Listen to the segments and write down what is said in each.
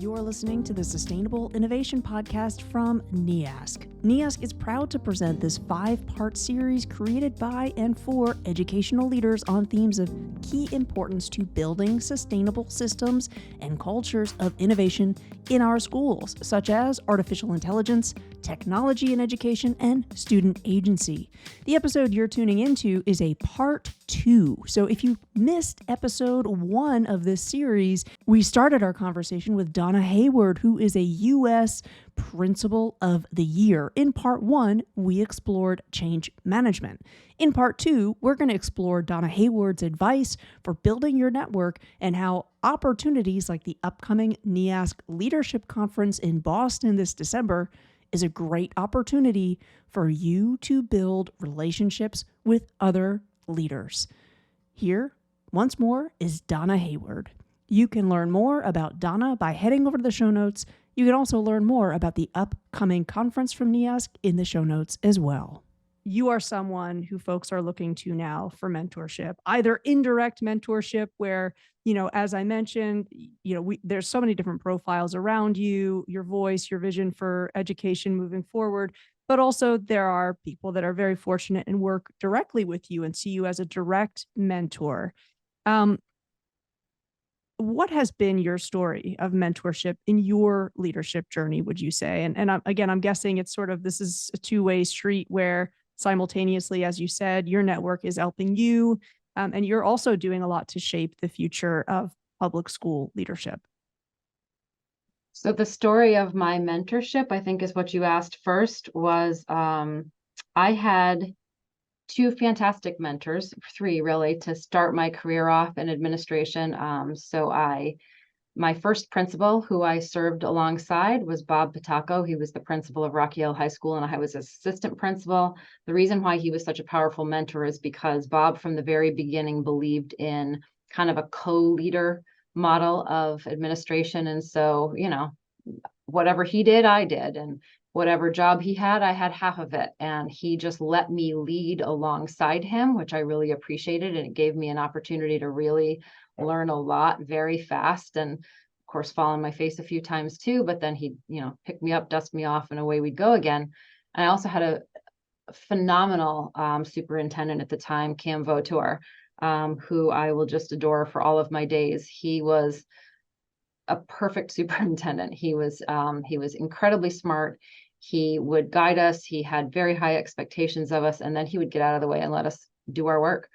You're listening to the Sustainable Innovation Podcast from NEASC. NEASC is proud to present this 5-part series created by and for educational leaders on themes of key importance to building sustainable systems and cultures of innovation in our schools, such as artificial intelligence, technology in education, and student agency. The episode you're tuning into is a part 2. So if you missed episode 1 of this series, we started our conversation with Donna Hayward, who is a U.S. Principal of the Year. In part 1, we explored change management. In part 2, we're going to explore Donna Hayward's advice for building your network and how opportunities like the upcoming NEASC Leadership Conference in Boston this December is a great opportunity for you to build relationships with other leaders. Here, once more, is Donna Hayward. You can learn more about Donna by heading over to the show notes. You can also learn more about the upcoming conference from NEASC in the show notes as well. You are someone who folks are looking to now for mentorship, either indirect mentorship where, as I mentioned, there's so many different profiles around you, your voice, your vision for education moving forward. But also there are people that are very fortunate and work directly with you and see you as a direct mentor. What has been your story of mentorship in your leadership journey, would you say? And I'm guessing it's this is a two-way street where simultaneously, as you said, your network is helping you, and you're also doing a lot to shape the future of public school leadership. So the story of my mentorship, I think is what you asked first, was I had 2 fantastic mentors, 3 really, to start my career off in administration. My first principal who I served alongside was Bob Patacco. He was the principal of Rocky Hill High School, and I was assistant principal. The reason why he was such a powerful mentor is because Bob, from the very beginning, believed in kind of a co-leader model of administration. And so, whatever he did, I did. And whatever job he had, I had half of it. And he just let me lead alongside him, which I really appreciated. And it gave me an opportunity to really learn a lot very fast. And of course, fall on my face a few times too, but then he'd, pick me up, dust me off, and away we'd go again. And I also had a phenomenal superintendent at the time, Cam Votor, who I will just adore for all of my days. He was a perfect superintendent. He was incredibly smart. He would guide us. He had very high expectations of us, and then he would get out of the way and let us do our work.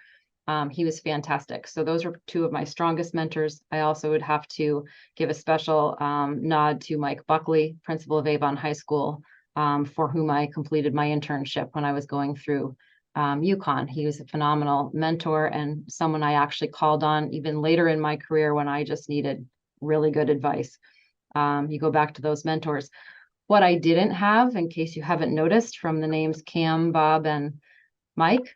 He was fantastic. So those are 2 of my strongest mentors. I also would have to give a special nod to Mike Buckley, principal of Avon High School, for whom I completed my internship when I was going through UConn. He was a phenomenal mentor and someone I actually called on even later in my career when I just needed really good advice. You go back to those mentors. What I didn't have, in case you haven't noticed from the names Cam, Bob, and Mike,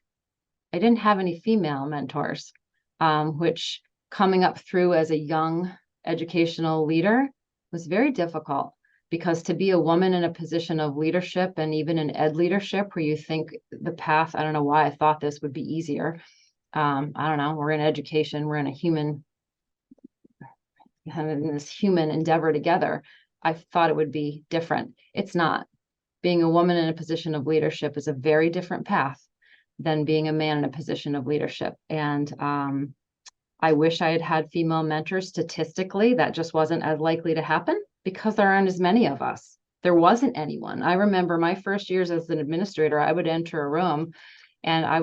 I didn't have any female mentors, which coming up through as a young educational leader was very difficult, because to be a woman in a position of leadership, and even in ed leadership, where you think the path, I don't know why I thought this would be easier. I don't know, we're in education, we're in this human endeavor together. I thought it would be different. It's not. Being a woman in a position of leadership is a very different path than being a man in a position of leadership. And I wish I had had female mentors. Statistically, that just wasn't as likely to happen because there aren't as many of us. There wasn't anyone. I remember my first years as an administrator, I would enter a room and I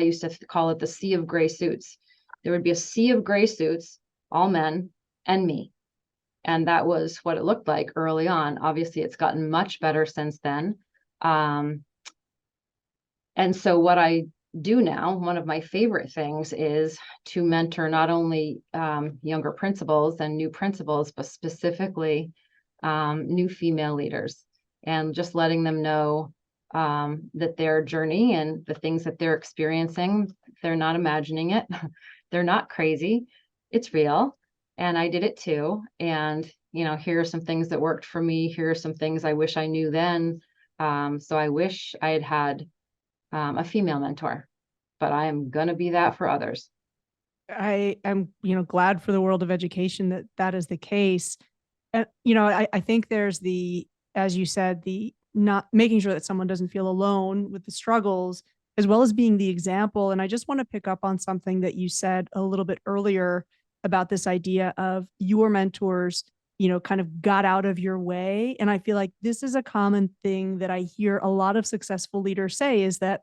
used to call it the sea of gray suits. There would be a sea of gray suits, all men, and me. And that was what it looked like early on. Obviously, it's gotten much better since then. And so what I do now, one of my favorite things is to mentor not only younger principals and new principals, but specifically new female leaders, and just letting them know that their journey and the things that they're experiencing, they're not imagining it. They're not crazy. It's real. And I did it too. And, here are some things that worked for me. Here are some things I wish I knew then. So I wish I had had a female mentor, but I am going to be that for others. I am, glad for the world of education that is the case. And, you know, I think there's the, as you said, the not making sure that someone doesn't feel alone with the struggles, as well as being the example. And I just want to pick up on something that you said a little bit earlier about this idea of your mentors, you know, kind of got out of your way. And I feel like this is a common thing that I hear a lot of successful leaders say, is that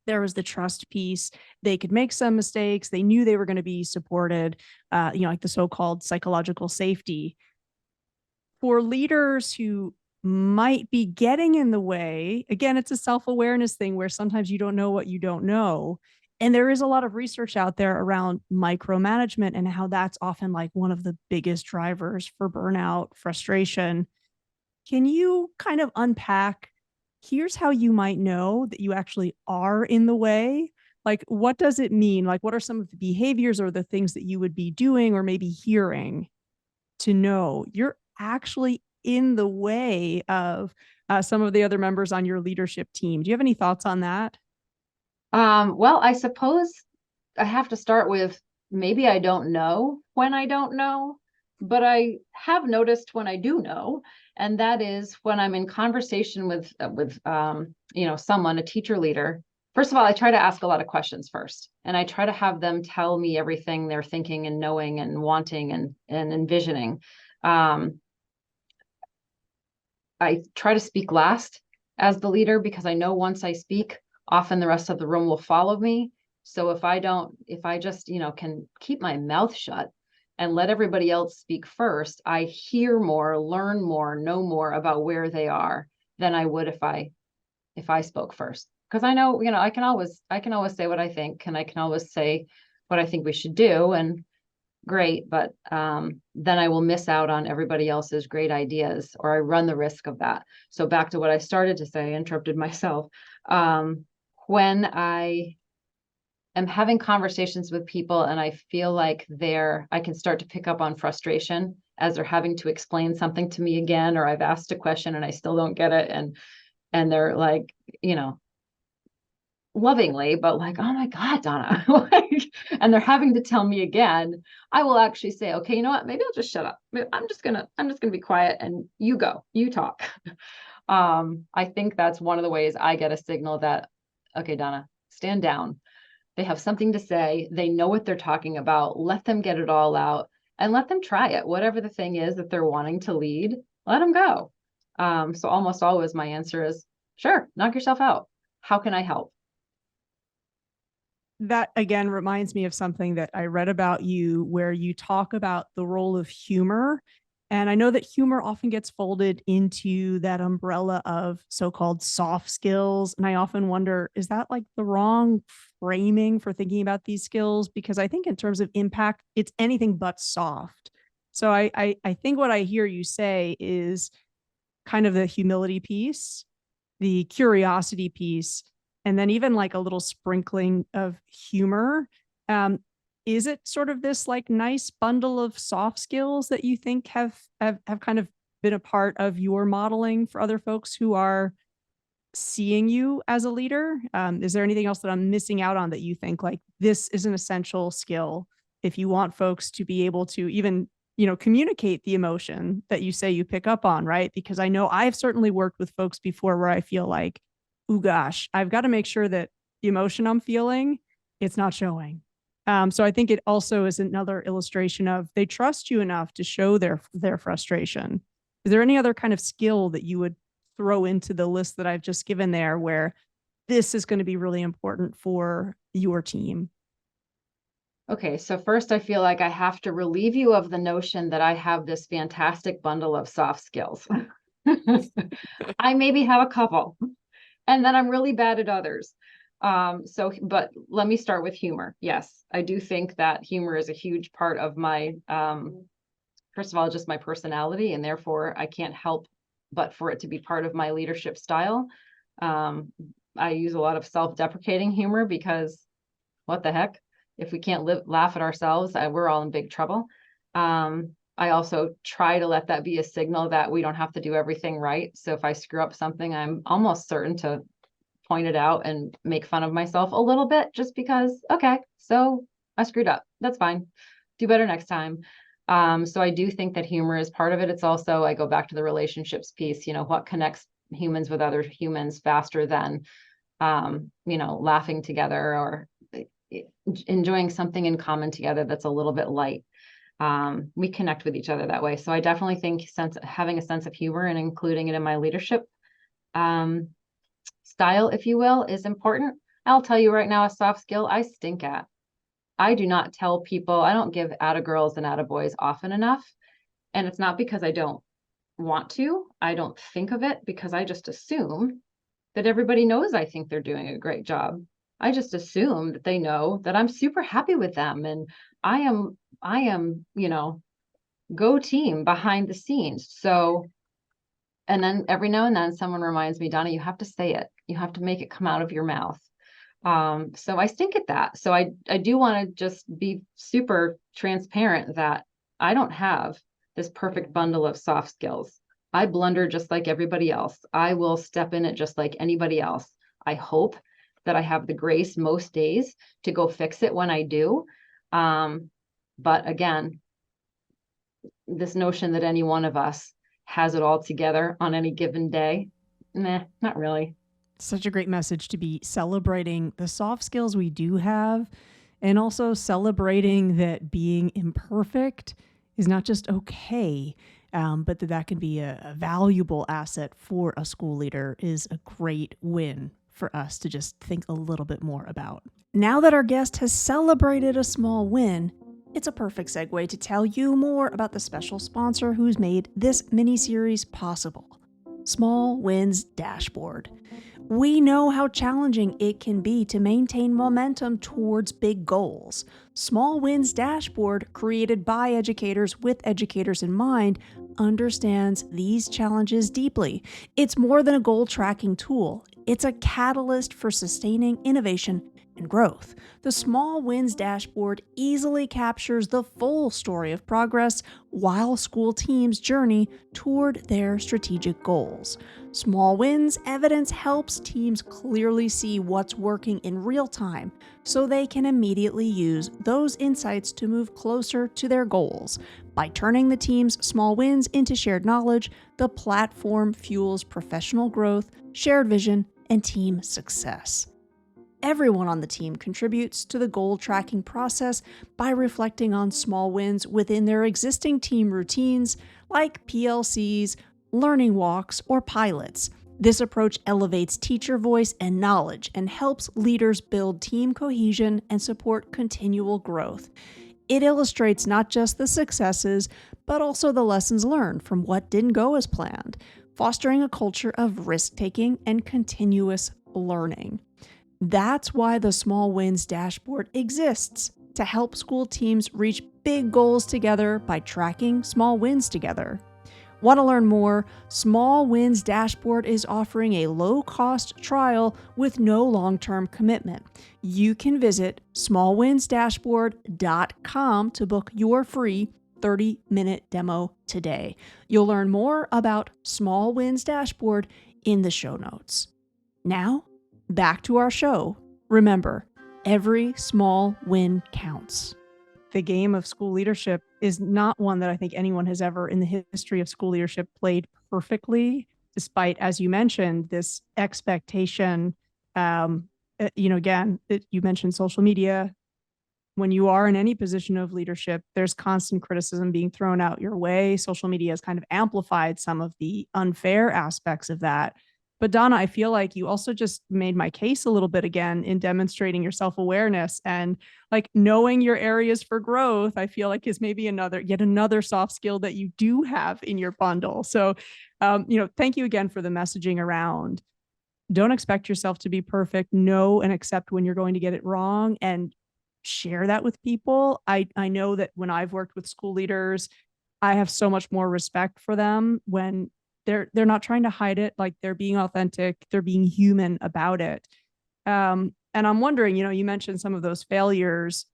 there was the trust piece. They could make some mistakes. They knew they were going to be supported, you know, like the so-called psychological safety. For leaders who might be getting in the way, again, it's a self-awareness thing where sometimes you don't know what you don't know. And there is a lot of research out there around micromanagement and how that's often like one of the biggest drivers for burnout, frustration. Can you kind of unpack, here's how you might know that you actually are in the way? Like, what does it mean? Like, what are some of the behaviors or the things that you would be doing or maybe hearing to know you're actually in the way of some of the other members on your leadership team? Do you have any thoughts on that? Well, I suppose I have to start with, maybe I don't know when I don't know, but I have noticed when I do know, and that is when I'm in conversation with you know, someone, a teacher leader. First of all, I try to ask a lot of questions first, and I try to have them tell me everything they're thinking and knowing and wanting and envisioning. Um, I try to speak last as the leader, because I know once I speak, often the rest of the room will follow me. So if I just, you know, can keep my mouth shut and let everybody else speak first, I hear more, learn more, know more about where they are than I would if I spoke first. Because I know, you know, I can always say what I think, and I can always say what I think we should do. And great, but then I will miss out on everybody else's great ideas, or I run the risk of that. So back to what I started to say, I interrupted myself. When I am having conversations with people and I feel like I can start to pick up on frustration as they're having to explain something to me again, or I've asked a question and I still don't get it. And they're like, you know, lovingly, but like, oh my God, Donna, like, and they're having to tell me again, I will actually say, okay, you know what, maybe I'll just shut up. I'm just gonna be quiet and you go, you talk. I think that's one of the ways I get a signal that, okay, Donna, stand down. They have something to say. They know what they're talking about. Let them get it all out and let them try it. Whatever the thing is that they're wanting to lead, let them go. So almost always my answer is, sure, knock yourself out. How can I help? That again reminds me of something that I read about you where you talk about the role of humor. And I know that humor often gets folded into that umbrella of so-called soft skills. And I often wonder, is that like the wrong framing for thinking about these skills? Because I think in terms of impact, it's anything but soft. So I think what I hear you say is kind of the humility piece, the curiosity piece, and then even like a little sprinkling of humor. Um, is it sort of this like nice bundle of soft skills that you think have kind of been a part of your modeling for other folks who are seeing you as a leader? Is there anything else that I'm missing out on that you think like this is an essential skill if you want folks to be able to even, you know, communicate the emotion that you say you pick up on, right? Because I know I've certainly worked with folks before where I feel like, oh gosh, I've got to make sure that the emotion I'm feeling, it's not showing. So I think it also is another illustration of they trust you enough to show their frustration. Is there any other kind of skill that you would throw into the list that I've just given there where this is going to be really important for your team? Okay, so first I feel like I have to relieve you of the notion that I have this fantastic bundle of soft skills. I maybe have a couple, and then I'm really bad at others. But let me start with humor. Yes, I do think that humor is a huge part of my, first of all, just my personality, and therefore I can't help but for it to be part of my leadership style. Um, I use a lot of self-deprecating humor because what the heck? If we can't laugh at ourselves, we're all in big trouble. I also try to let that be a signal that we don't have to do everything right. So if I screw up something, I'm almost certain to point it out and make fun of myself a little bit just because, okay, so I screwed up. That's fine. Do better next time. So I do think that humor is part of it. It's also, I go back to the relationships piece, what connects humans with other humans faster than, laughing together or enjoying something in common together that's a little bit light. We connect with each other that way. So I definitely think having a sense of humor and including it in my leadership style, if you will, is important. I'll tell you right now, a soft skill I stink at. I do not tell people, I don't give atta-girls and atta-boys often enough. And it's not because I don't want to, I don't think of it, because I just assume that everybody knows I think they're doing a great job. I just assume that they know that I'm super happy with them. And I am, go team behind the scenes. So, and then every now and then someone reminds me, Donna, you have to say it. You have to make it come out of your mouth. So I stink at that. So I do want to just be super transparent that I don't have this perfect bundle of soft skills. I blunder just like everybody else. I will step in it just like anybody else. I hope that I have the grace most days to go fix it when I do. But again, this notion that any one of us has it all together on any given day, nah, not really. Such a great message to be celebrating the soft skills we do have, and also celebrating that being imperfect is not just okay, but that can be a valuable asset for a school leader is a great win for us to just think a little bit more about. Now that our guest has celebrated a small win, it's a perfect segue to tell you more about the special sponsor who's made this mini-series possible, Small Wins Dashboard. We know how challenging it can be to maintain momentum towards big goals. Small Wins Dashboard, created by educators with educators in mind, understands these challenges deeply. It's more than a goal tracking tool. It's a catalyst for sustaining innovation and growth. The Small Wins Dashboard easily captures the full story of progress while school teams journey toward their strategic goals. Small Wins evidence helps teams clearly see what's working in real time so they can immediately use those insights to move closer to their goals. By turning the team's small wins into shared knowledge, the platform fuels professional growth, shared vision, and team success. Everyone on the team contributes to the goal tracking process by reflecting on small wins within their existing team routines, like PLCs, learning walks, or pilots. This approach elevates teacher voice and knowledge and helps leaders build team cohesion and support continual growth. It illustrates not just the successes, but also the lessons learned from what didn't go as planned, fostering a culture of risk-taking and continuous learning. That's why the Small Wins Dashboard exists, to help school teams reach big goals together by tracking small wins together. Want to learn more? Small Wins Dashboard is offering a low-cost trial with no long-term commitment. You can visit smallwinsdashboard.com to book your free 30-minute demo today. You'll learn more about Small Wins Dashboard in the show notes. Now, back to our show. Remember, every small win counts. The game of school leadership is not one that I think anyone has ever in the history of school leadership played perfectly, despite, as you mentioned, this expectation. You mentioned social media. When you are in any position of leadership, there's constant criticism being thrown out your way. Social media has kind of amplified some of the unfair aspects of that. But Donna, I feel like you also just made my case a little bit again in demonstrating your self-awareness and like knowing your areas for growth. I feel like is maybe yet another soft skill that you do have in your bundle. So, thank you again for the messaging around. Don't expect yourself to be perfect. Know and accept when you're going to get it wrong and share that with people. I know that when I've worked with school leaders, I have so much more respect for them when they're not trying to hide it, like they're being authentic, they're being human about it. And I'm wondering, you mentioned some of those failures.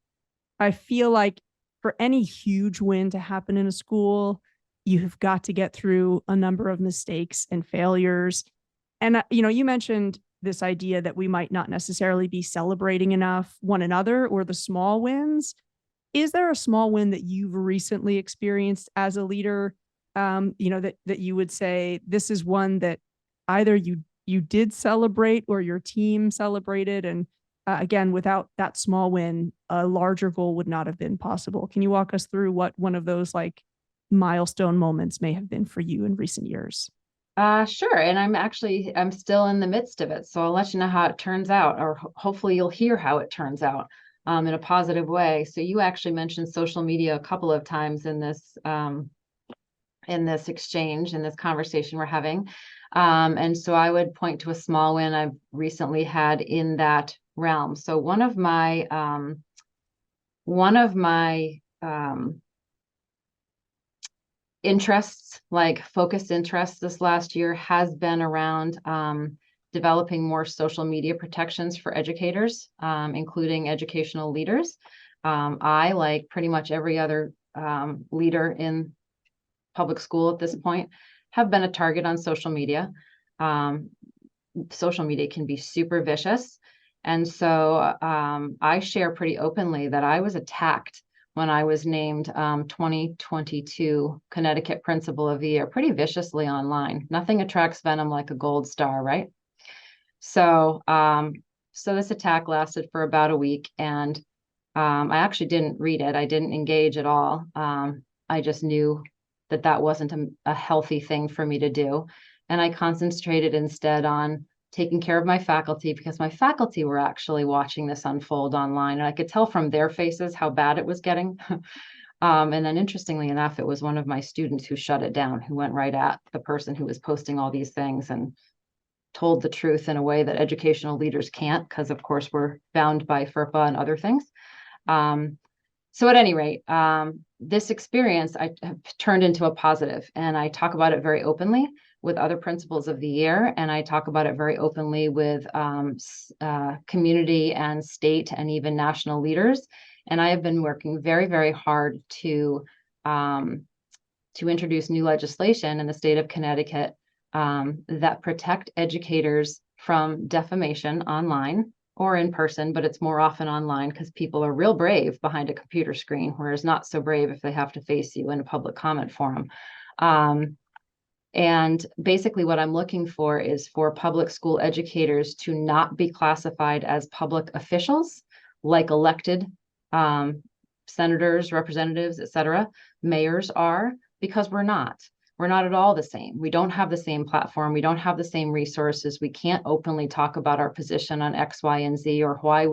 I feel like for any huge win to happen in a school, you have got to get through a number of mistakes and failures. And, you mentioned this idea that we might not necessarily be celebrating enough one another or the small wins. Is there a small win that you've recently experienced as a leader, that you would say this is one that either you did celebrate or your team celebrated, and again, without that small win, a larger goal would not have been possible. Can you walk us through what one of those like milestone moments may have been for you in recent years? Sure. And I'm still in the midst of it. So I'll let you know how it turns out, or hopefully you'll hear how it turns out in a positive way. So you actually mentioned social media a couple of times in this exchange, in this conversation we're having. And so I would point to a small win I've recently had in that realm. So one of my interests, like focused interests this last year, has been around developing more social media protections for educators, including educational leaders. I, like pretty much every other leader in public school at this point, have been a target on social media. Social media can be super vicious. And so I share pretty openly that I was attacked when I was named 2022 Connecticut Principal of the Year, pretty viciously online. Nothing attracts venom like a gold star, right? So, so this attack lasted for about a week, and I actually didn't read it. I didn't engage at all. I just knew that that wasn't a healthy thing for me to do. And I concentrated instead on taking care of my faculty, because my faculty were actually watching this unfold online. And I could tell from their faces how bad it was getting. And then interestingly enough, it was one of my students who shut it down, who went right at the person who was posting all these things and told the truth in a way that educational leaders can't, because of course we're bound by FERPA and other things. So at any rate, this experience I have turned into a positive, and I talk about it very openly with other principals of the year, and I talk about it very openly with community and state and even national leaders. And I have been working very, very hard to introduce new legislation in the state of Connecticut that protect educators from defamation online or in person, but it's more often online because people are real brave behind a computer screen, whereas not so brave if they have to face you in a public comment forum. And basically what I'm looking for is for public school educators to not be classified as public officials, like elected senators, representatives, et cetera, mayors are, because we're not. We're not at all the same. We don't have the same platform. We don't have the same resources. We can't openly talk about our position on X, Y, and Z, or why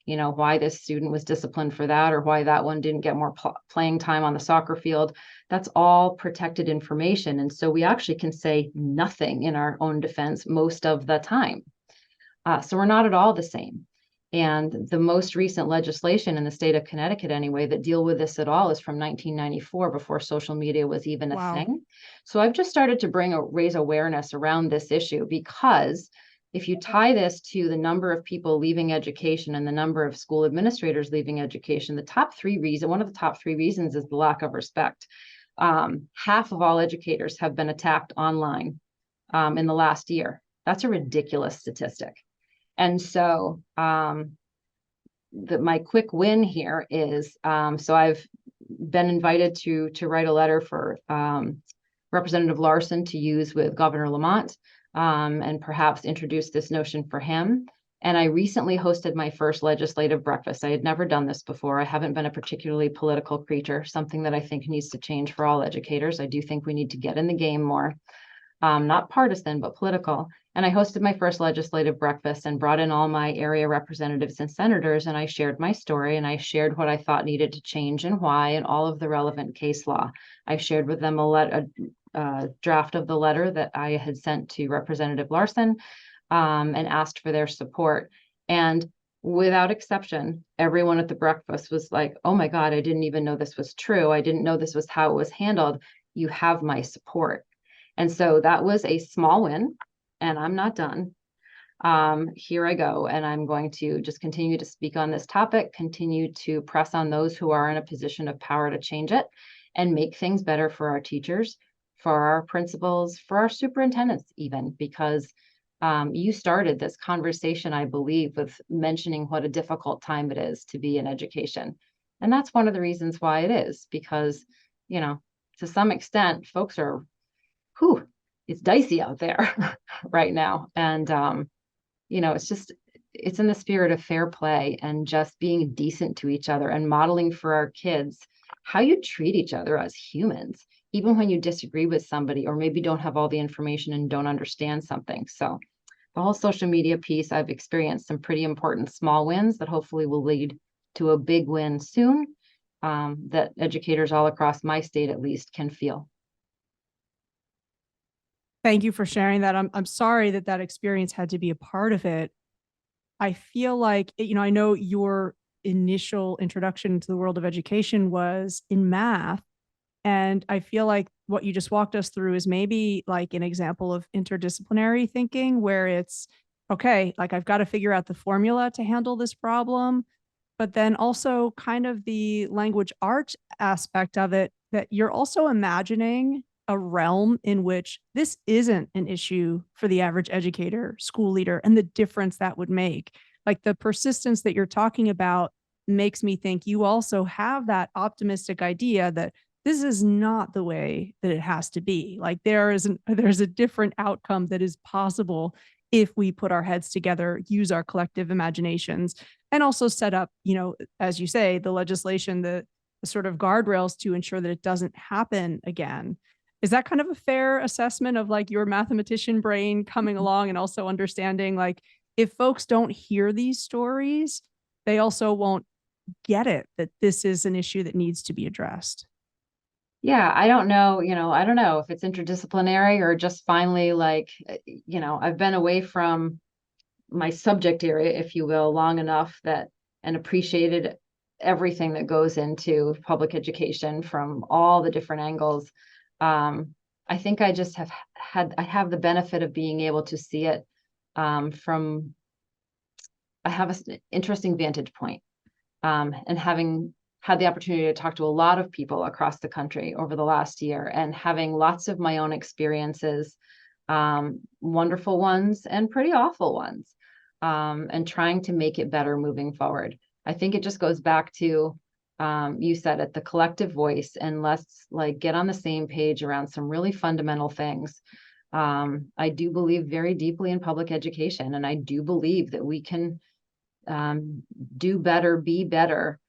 why this student was disciplined for that, or why that one didn't get more playing time on the soccer field. That's all protected information. And so we actually can say nothing in our own defense most of the time. So we're not at all the same. And the most recent legislation in the state of Connecticut, anyway, that deal with this at all is from 1994, before social media was even a thing. So I've just started to raise awareness around this issue, because if you tie this to the number of people leaving education and the number of school administrators leaving education, one of the top three reasons is the lack of respect. Half of all educators have been attacked online in the last year. That's a ridiculous statistic. And so my quick win here is, so I've been invited to write a letter for Representative Larson to use with Governor Lamont, and perhaps introduce this notion for him. And I recently hosted my first legislative breakfast. I had never done this before. I haven't been a particularly political creature, something that I think needs to change for all educators. I do think we need to get in the game more, not partisan, but political. And I hosted my first legislative breakfast and brought in all my area representatives and senators, and I shared my story, and I shared what I thought needed to change and why, and all of the relevant case law. I shared with them a draft of the letter that I had sent to Representative Larson, and asked for their support. And without exception, everyone at the breakfast was like, "Oh my God, I didn't even know this was true. I didn't know this was how it was handled. You have my support." And so that was a small win, and I'm not done. Here I go, and I'm going to just continue to speak on this topic, continue to press on those who are in a position of power to change it, and make things better for our teachers, for our principals, for our superintendents even, because you started this conversation, I believe, with mentioning what a difficult time it is to be in education. And that's one of the reasons why it is, because, to some extent, folks are, it's dicey out there right now. And, it's in the spirit of fair play and just being decent to each other and modeling for our kids how you treat each other as humans, even when you disagree with somebody or maybe don't have all the information and don't understand something. So the whole social media piece, I've experienced some pretty important small wins that hopefully will lead to a big win soon, that educators all across my state at least can feel. Thank you for sharing that. I'm sorry that experience had to be a part of it. I feel like, I know your initial introduction to the world of education was in math. And I feel like what you just walked us through is maybe like an example of interdisciplinary thinking where it's, okay, like I've got to figure out the formula to handle this problem, but then also kind of the language art aspect of it, that you're also imagining a realm in which this isn't an issue for the average educator, school leader, and the difference that would make. Like the persistence that you're talking about makes me think you also have that optimistic idea that this is not the way that it has to be. Like there's a different outcome that is possible if we put our heads together, use our collective imaginations, and also set up, as you say, the legislation, the sort of guardrails to ensure that it doesn't happen again. Is that kind of a fair assessment of like your mathematician brain coming along and also understanding like if folks don't hear these stories, they also won't get it that this is an issue that needs to be addressed? Yeah, I don't know, I don't know if it's interdisciplinary or just finally like, I've been away from my subject area, if you will, long enough and appreciated everything that goes into public education from all the different angles. I think I just I have the benefit of being able to see it I have an interesting vantage point, and having had the opportunity to talk to a lot of people across the country over the last year and having lots of my own experiences, wonderful ones and pretty awful ones, and trying to make it better moving forward. I think it just goes back to, you said it, the collective voice, and let's like get on the same page around some really fundamental things. I do believe very deeply in public education, and I do believe that we can do better, be better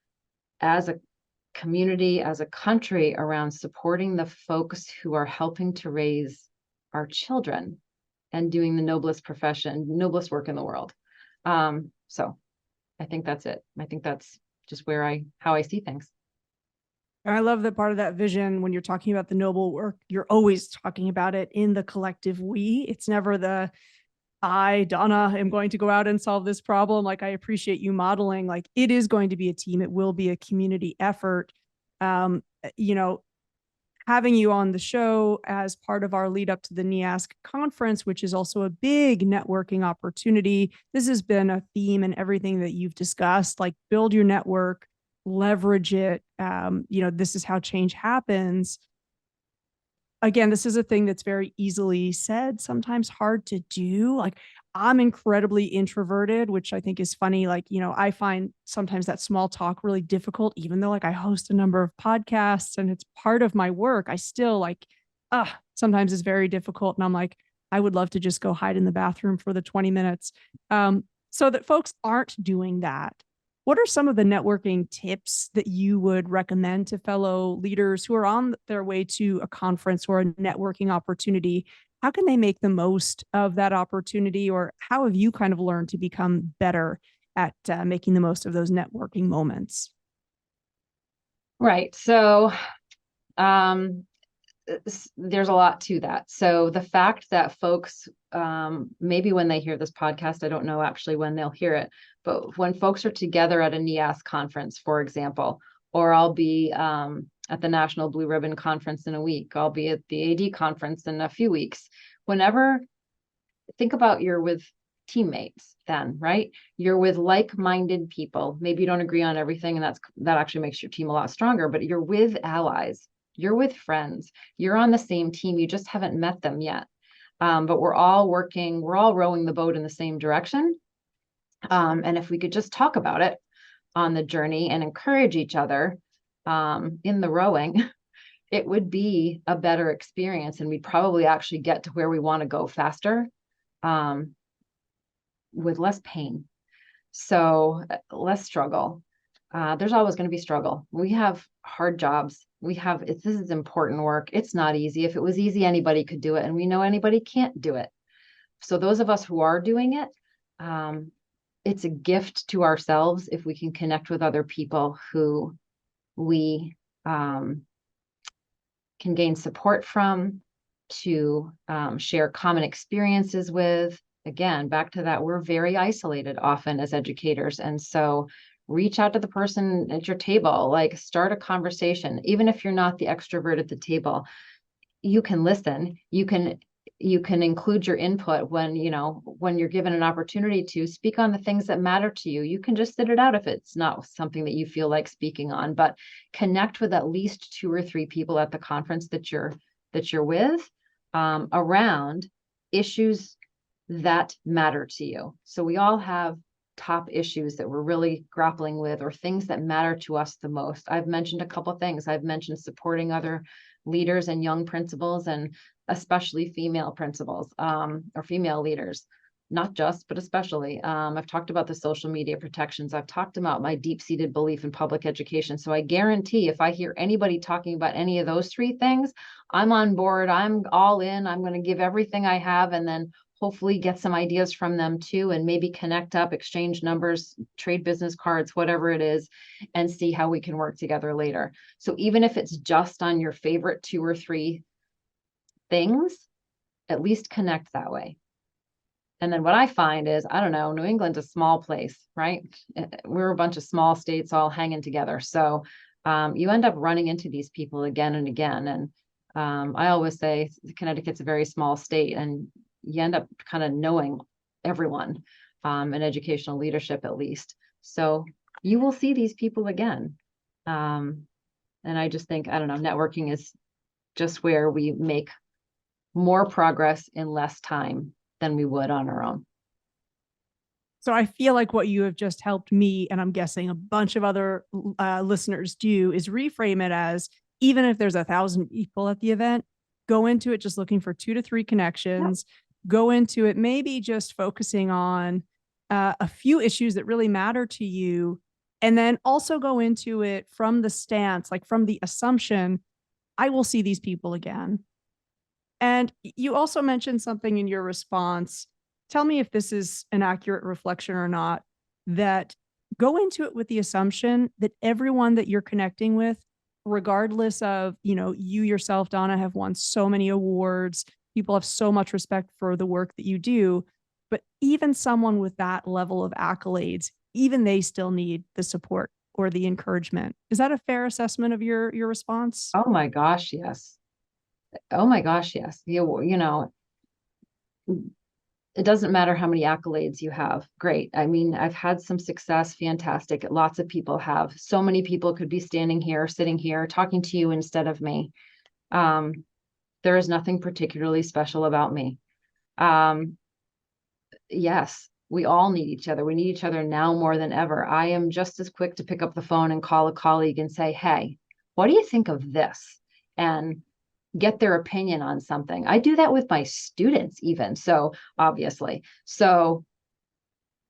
as a community, as a country, around supporting the folks who are helping to raise our children and doing the noblest work in the world. So I think that's it. I think that's just how I see things. I love that part of that vision when you're talking about the noble work, you're always talking about it in the collective we. It's never the I, Donna, am going to go out and solve this problem. Like I appreciate you modeling, like it is going to be a team. It will be a community effort. You know, having you on the show as part of our lead up to the NEASC conference, which is also a big networking opportunity. This has been a theme in everything that you've discussed, like build your network, leverage it. This is how change happens. Again, this is a thing that's very easily said, sometimes hard to do. Like I'm incredibly introverted, which I think is funny. Like, I find sometimes that small talk really difficult, even though like I host a number of podcasts and it's part of my work. I still like, sometimes it's very difficult. And I'm like, I would love to just go hide in the bathroom for the 20 minutes. So that folks aren't doing that. What are some of the networking tips that you would recommend to fellow leaders who are on their way to a conference or a networking opportunity? How can they make the most of that opportunity, or how have you kind of learned to become better at making the most of those networking moments? Right. So there's a lot to that. So the fact that folks, maybe when they hear this podcast, I don't know actually when they'll hear it, but when folks are together at a NEASC conference, for example, or I'll be at the National Blue Ribbon Conference in a week, I'll be at the AD conference in a few weeks. Think about you're with teammates then, right? You're with like-minded people. Maybe you don't agree on everything, and that actually makes your team a lot stronger, but you're with allies. You're with friends. You're on the same team. You just haven't met them yet. But we're all rowing the boat in the same direction. And if we could just talk about it, on the journey and encourage each other in the rowing, it would be a better experience, and we'd probably actually get to where we want to go faster with less pain. So less struggle. There's always going to be struggle. We have hard jobs. This is important work. It's not easy. If it was easy, anybody could do it. And we know anybody can't do it. So those of us who are doing it, it's a gift to ourselves if we can connect with other people who we can gain support from, to share common experiences with. Again, back to that, we're very isolated often as educators. And so reach out to the person at your table, like start a conversation. Even if you're not the extrovert at the table, you can listen. You can include your input when you're given an opportunity to speak on the things that matter to you. You can just sit it out if it's not something that you feel like speaking on, but connect with at least 2 or 3 people at the conference that you're with around issues that matter to you. So we all have top issues that we're really grappling with, or things that matter to us the most. I've mentioned a couple of things. I've mentioned supporting other leaders and young principals, and especially female principals or female leaders, not just, but especially. I've talked about the social media protections. I've talked about my deep-seated belief in public education. So I guarantee if I hear anybody talking about any of those 3 things, I'm on board. I'm all in. I'm going to give everything I have, and then hopefully get some ideas from them too, and maybe connect up, exchange numbers, trade business cards, whatever it is, and see how we can work together later. So even if it's just on your favorite 2 or 3 things, at least connect that way. And then what I find is, I don't know, New England's a small place, right? We're a bunch of small states all hanging together. So you end up running into these people again and again. And I always say Connecticut's a very small state, and you end up kind of knowing everyone in educational leadership, at least. So you will see these people again. And I just think, I don't know, networking is just where we make more progress in less time than we would on our own. So I feel like what you have just helped me, and I'm guessing a bunch of other listeners do, is reframe it as, even if there's 1,000 people at the event, go into it just looking for 2 to 3 connections. Yep. Go into it maybe just focusing on a few issues that really matter to you, and then also go into it from the stance, like from the assumption, I will see these people again. And you also mentioned something in your response. Tell me if this is an accurate reflection or not, that go into it with the assumption that everyone that you're connecting with, regardless of, you yourself, Donna, have won so many awards. People have so much respect for the work that you do, but even someone with that level of accolades, even they still need the support or the encouragement. Is that a fair assessment of your response? Oh my gosh, yes. Oh my gosh, yes. It doesn't matter how many accolades you have. Great. I mean, I've had some success. Fantastic. Lots of people have. So many people could be standing here, sitting here, talking to you instead of me. There is nothing particularly special about me. Yes, we all need each other. We need each other now more than ever. I am just as quick to pick up the phone and call a colleague and say, hey, what do you think of this? And get their opinion on something. I do that with my students even. So obviously,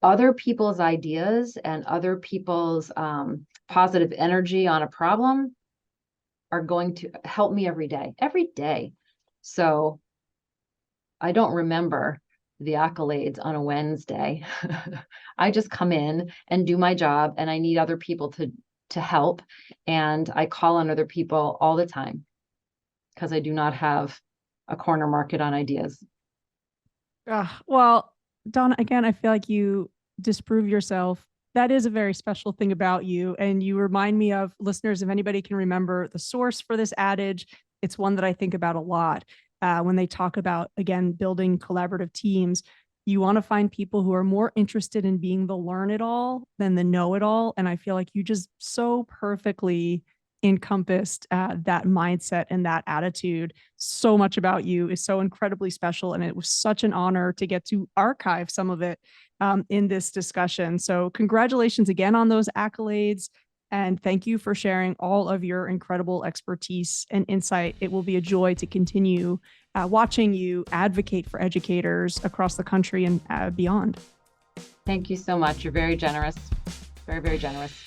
other people's ideas and other people's positive energy on a problem are going to help me every day. So I don't remember the accolades on a Wednesday. I just come in and do my job, and I need other people to help. And I call on other people all the time, because I do not have a corner market on ideas. Well, Donna, again, I feel like you disprove yourself. That is a very special thing about you. And you remind me of, listeners, if anybody can remember the source for this adage, it's one that I think about a lot when they talk about, again, building collaborative teams. You want to find people who are more interested in being the learn-it-all than the know-it-all. And I feel like you just so perfectly encompassed that mindset and that attitude. So much about you is so incredibly special, and it was such an honor to get to archive some of it in this discussion. So congratulations again on those accolades. And thank you for sharing all of your incredible expertise and insight. It will be a joy to continue watching you advocate for educators across the country and beyond. Thank you so much. You're very generous. Very, very generous.